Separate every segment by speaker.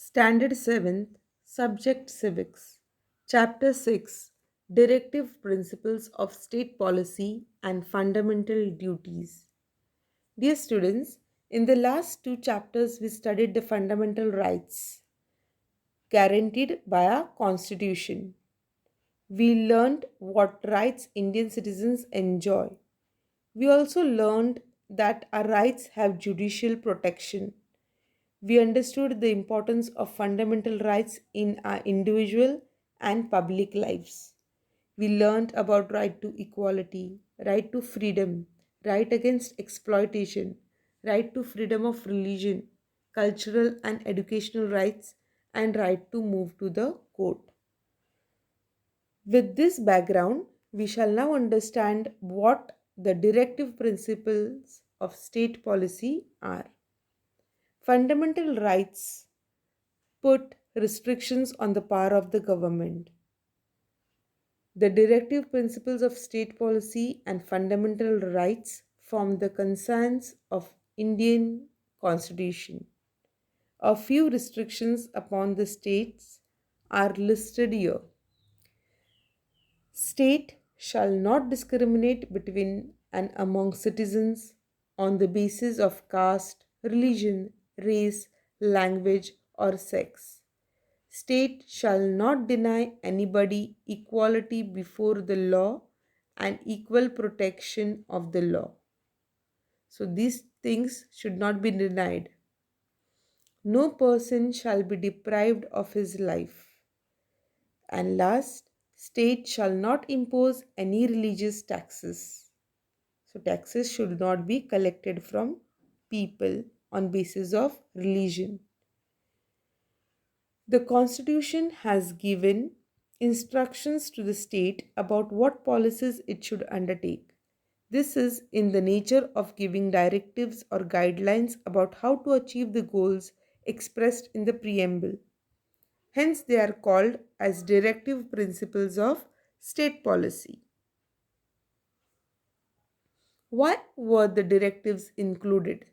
Speaker 1: Standard 7th, Subject Civics, Chapter 6, Directive Principles of State Policy and Fundamental Duties. Dear students, in the last two chapters, we studied the fundamental rights guaranteed by our Constitution. We learned what rights Indian citizens enjoy. We also learned that our rights have judicial protection. We understood the importance of fundamental rights in our individual and public lives. We learned about right to equality, right to freedom, right against exploitation, right to freedom of religion, cultural and educational rights, and right to move to the court. With this background, we shall now understand what the directive principles of state policy are. Fundamental rights put restrictions on the power of the government. The directive principles of state policy and fundamental rights form the concerns of Indian Constitution. A few restrictions upon the states are listed here. State shall not discriminate between and among citizens on the basis of caste, religion, race, language, or sex. State shall not deny anybody equality before the law and equal protection of the law. So these things should not be denied. No person shall be deprived of his life. And last, state shall not impose any religious taxes. So taxes should not be collected from people on basis of religion. The Constitution has given instructions to the state about what policies it should undertake. This is in the nature of giving directives or guidelines about how to achieve the goals expressed in the preamble. Hence, they are called as directive principles of state policy. Why were the directives included?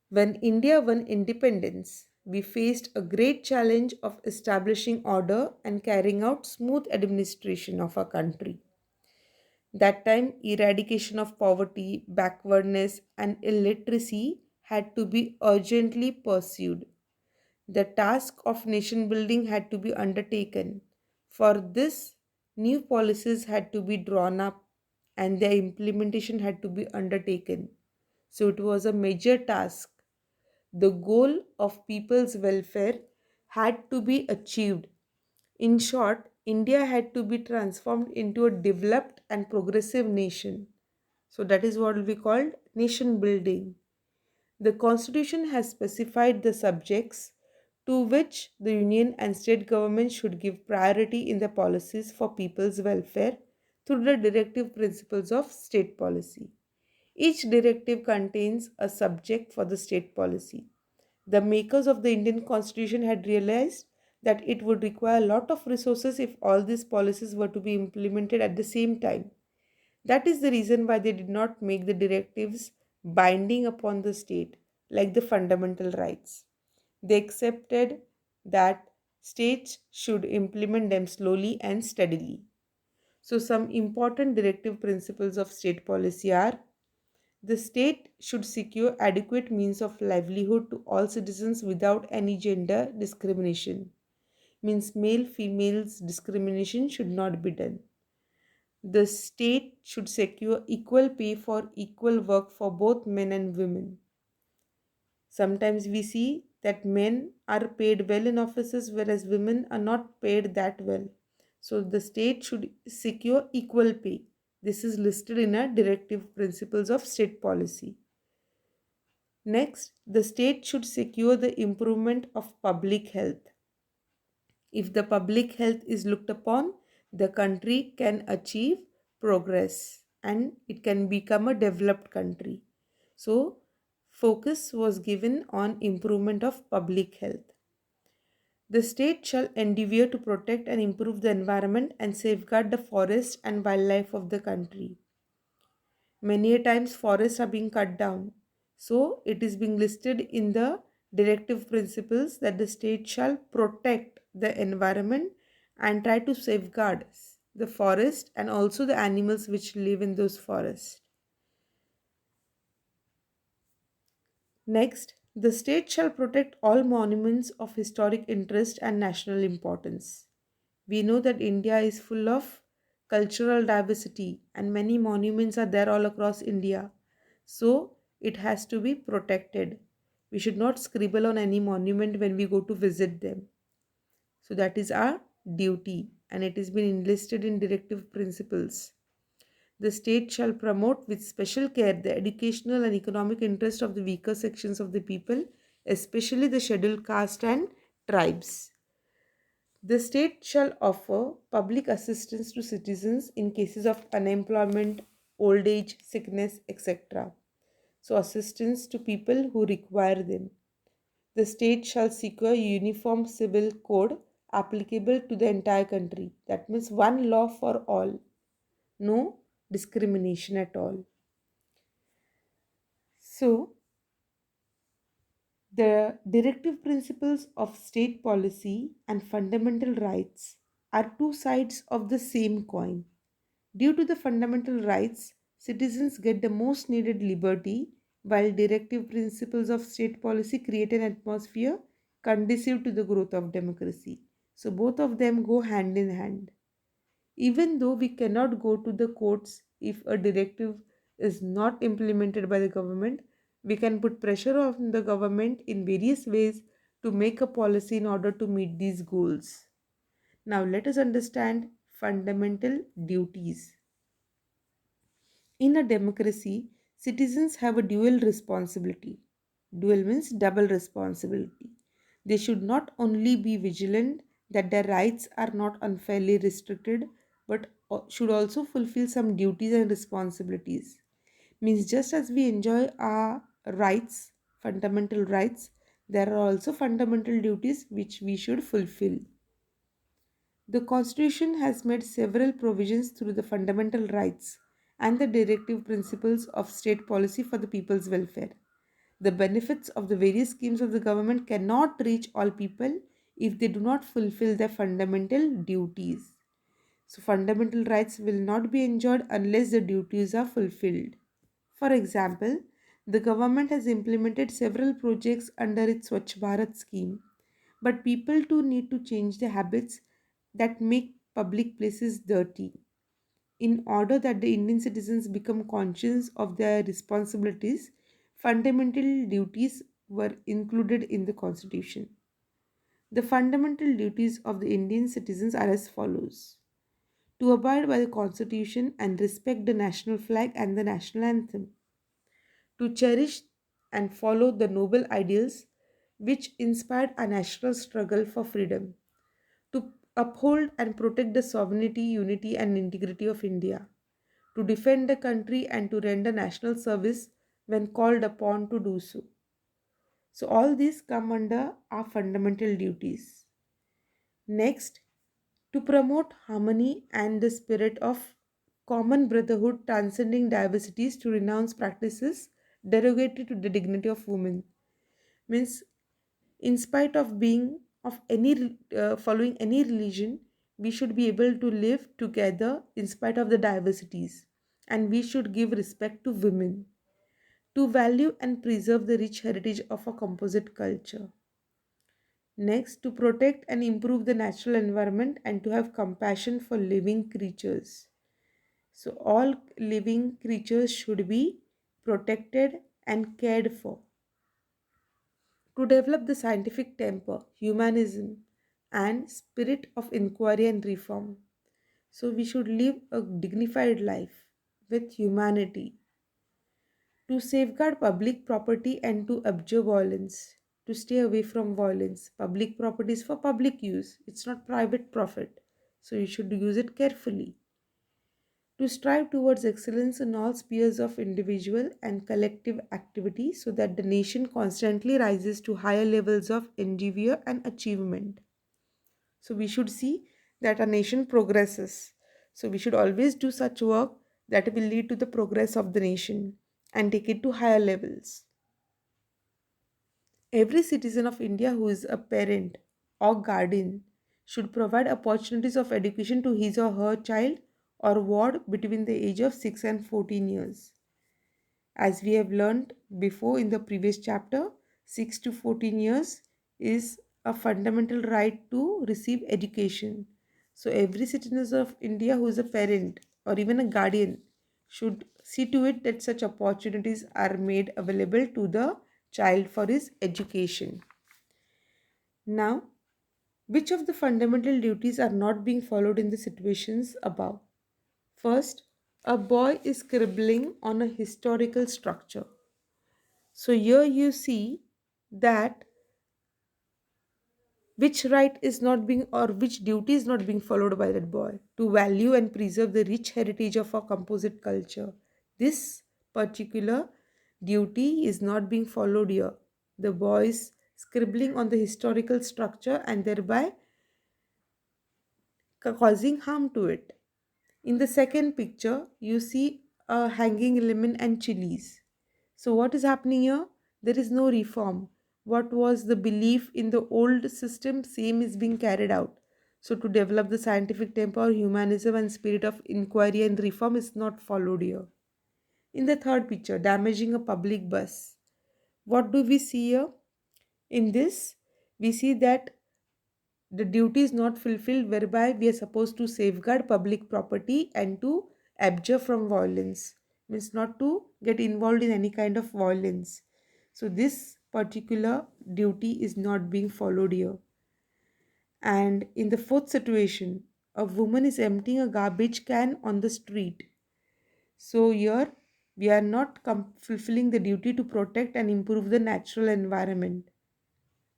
Speaker 1: When India won independence, we faced a great challenge of establishing order and carrying out smooth administration of our country. That time, eradication of poverty, backwardness, and illiteracy had to be urgently pursued. The task of nation building had to be undertaken. For this, new policies had to be drawn up and their implementation had to be undertaken. So it was a major task. The goal of people's welfare had to be achieved. In short, India had to be transformed into a developed and progressive nation. So that is what we called nation building. The Constitution has specified the subjects to which the union and state governments should give priority in the policies for people's welfare through the directive principles of state policy. Each directive contains a subject for the state policy. The makers of the Indian Constitution had realized that it would require a lot of resources if all these policies were to be implemented at the same time. That is the reason why they did not make the directives binding upon the state, like the fundamental rights. They accepted that states should implement them slowly and steadily. So, some important directive principles of state policy are: the state should secure adequate means of livelihood to all citizens without any gender discrimination. Means male females discrimination should not be done. The state should secure equal pay for equal work for both men and women. Sometimes we see that men are paid well in offices whereas women are not paid that well. So the state should secure equal pay. This is listed in our directive principles of state policy. Next, the state should secure the improvement of public health. If the public health is looked upon, the country can achieve progress and it can become a developed country. So, focus was given on improvement of public health. The state shall endeavour to protect and improve the environment and safeguard the forest and wildlife of the country. Many a times forests are being cut down. So it is being listed in the Directive principles that the state shall protect the environment and try to safeguard the forest and also the animals which live in those forests. Next, the state shall protect all monuments of historic interest and national importance. We know that India is full of cultural diversity and many monuments are there all across India. So, it has to be protected. We should not scribble on any monument when we go to visit them. So, that is our duty and it has been enlisted in directive principles. The state shall promote with special care the educational and economic interest of the weaker sections of the people, especially the scheduled caste and tribes. The state shall offer public assistance to citizens in cases of unemployment, old age, sickness, etc. So, assistance to people who require them. The state shall secure uniform civil code applicable to the entire country. That means one law for all, no discrimination at all. So, the directive principles of state policy and fundamental rights are two sides of the same coin. Due to the fundamental rights, citizens get the most needed liberty, while directive principles of state policy create an atmosphere conducive to the growth of democracy. So, both of them go hand in hand. Even though we cannot go to the courts if a directive is not implemented by the government, we can put pressure on the government in various ways to make a policy in order to meet these goals. Now, let us understand fundamental duties. In a democracy, citizens have a dual responsibility. Dual means double responsibility. They should not only be vigilant that their rights are not unfairly restricted, but should also fulfill some duties and responsibilities. Means just as we enjoy our rights, fundamental rights, there are also fundamental duties which we should fulfill. The Constitution has made several provisions through the fundamental rights and the directive principles of state policy for the people's welfare. The benefits of the various schemes of the government cannot reach all people if they do not fulfill their fundamental duties. So, fundamental rights will not be enjoyed unless the duties are fulfilled. For example, the government has implemented several projects under its Swachh Bharat scheme, but people too need to change their habits that make public places dirty. In order that the Indian citizens become conscious of their responsibilities, fundamental duties were included in the Constitution. The fundamental duties of the Indian citizens are as follows: to abide by the Constitution and respect the national flag and the national anthem, to cherish and follow the noble ideals which inspired our national struggle for freedom, to uphold and protect the sovereignty, unity, and integrity of India, to defend the country and to render national service when called upon to do so. So, all these come under our fundamental duties. Next, to promote harmony and the spirit of common brotherhood, transcending diversities, to renounce practices derogatory to the dignity of women. Means, in spite of being of any following any religion, we should be able to live together in spite of the diversities, and we should give respect to women, to value and preserve the rich heritage of a composite culture. Next, to protect and improve the natural environment and to have compassion for living creatures. So, all living creatures should be protected and cared for. To develop the scientific temper, humanism, and spirit of inquiry and reform. So, we should live a dignified life with humanity. To safeguard public property and to abjure violence, to stay away from violence. Public property is for public use, it's not private profit, so you should use it carefully. To strive towards excellence in all spheres of individual and collective activity so that the nation constantly rises to higher levels of endeavour and achievement. So we should see that our nation progresses. So we should always do such work that will lead to the progress of the nation and take it to higher levels. Every citizen of India who is a parent or guardian should provide opportunities of education to his or her child or ward between the age of 6 and 14 years. As we have learned before in the previous chapter, 6 to 14 years is a fundamental right to receive education. So, every citizen of India who is a parent or even a guardian should see to it that such opportunities are made available to the child for his education. Now, which of the fundamental duties are not being followed in the situations above? First, a boy is scribbling on a historical structure. So here you see that which right is not being or which duty is not being followed by that boy to value and preserve the rich heritage of our composite culture. This particular duty is not being followed here. The boy is scribbling on the historical structure and thereby causing harm to it. In the second picture, you see a hanging lemon and chilies. So, what is happening here? There is no reform. What was the belief in the old system, same is being carried out. So, to develop the scientific temper, humanism, and spirit of inquiry and reform is not followed here. In the third picture, damaging a public bus. What do we see here? In this, we see that the duty is not fulfilled whereby we are supposed to safeguard public property and to abjure from violence, means not to get involved in any kind of violence. So this particular duty is not being followed here. And in the fourth situation, a woman is emptying a garbage can on the street. So here we are not fulfilling the duty to protect and improve the natural environment.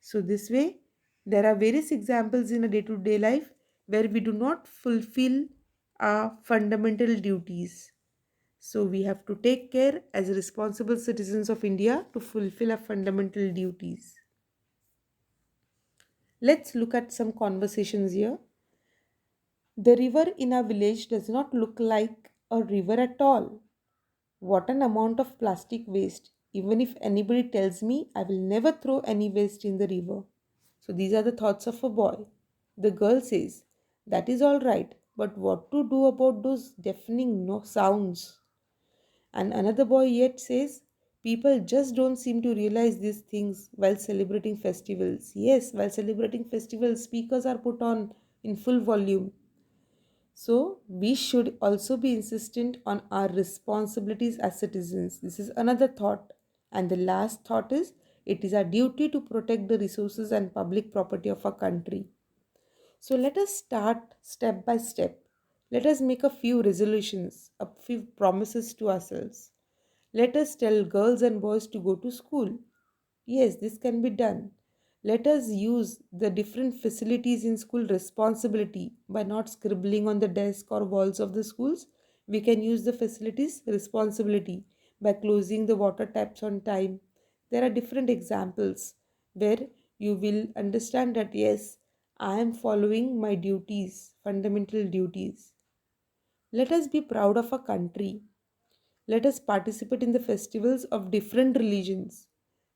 Speaker 1: So, this way, there are various examples in a day to day life where we do not fulfill our fundamental duties. So, we have to take care as responsible citizens of India to fulfill our fundamental duties. Let's look at some conversations here. The river in our village does not look like a river at all. What an amount of plastic waste. Even if anybody tells me, I will never throw any waste in the river. So these are the thoughts of a boy. The girl says, that is all right, but what to do about those deafening no sounds? And another boy yet says, people just don't seem to realize these things while celebrating festivals. Yes, while celebrating festivals, speakers are put on in full volume. So, we should also be insistent on our responsibilities as citizens. This is another thought. And the last thought is it is our duty to protect the resources and public property of our country. So, let us start step by step. Let us make a few resolutions, a few promises to ourselves. Let us tell girls and boys to go to school. Yes, this can be done. Let us use the different facilities in school responsibility by not scribbling on the desk or walls of the schools. We can use the facilities responsibility by closing the water taps on time. There are different examples where you will understand that yes, I am following my duties, fundamental duties. Let us be proud of our country. Let us participate in the festivals of different religions.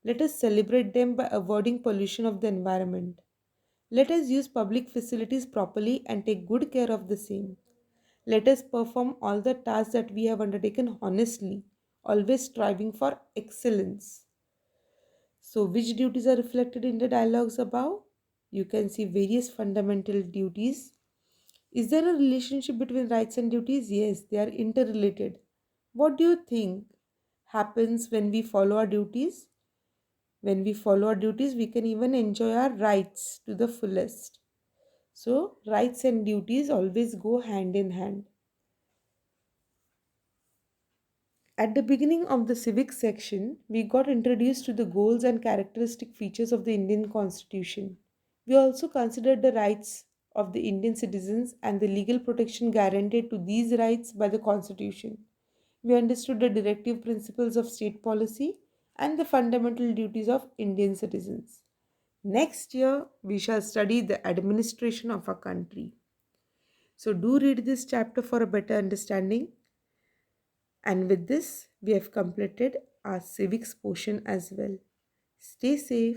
Speaker 1: Let us celebrate them by avoiding pollution of the environment. Let us use public facilities properly and take good care of the same. Let us perform all the tasks that we have undertaken honestly, always striving for excellence. So, which duties are reflected in the dialogues above? You can see various fundamental duties. Is there a relationship between rights and duties? Yes, they are interrelated. What do you think happens when we follow our duties? When we follow our duties, we can even enjoy our rights to the fullest. So, rights and duties always go hand in hand. At the beginning of the civics section, we got introduced to the goals and characteristic features of the Indian Constitution. We also considered the rights of the Indian citizens and the legal protection guaranteed to these rights by the Constitution. We understood the directive principles of state policy and the fundamental duties of Indian citizens. Next year, we shall study the administration of our country. So, do read this chapter for a better understanding. And with this, we have completed our civics portion as well. Stay safe.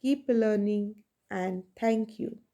Speaker 1: keep learning, and thank you.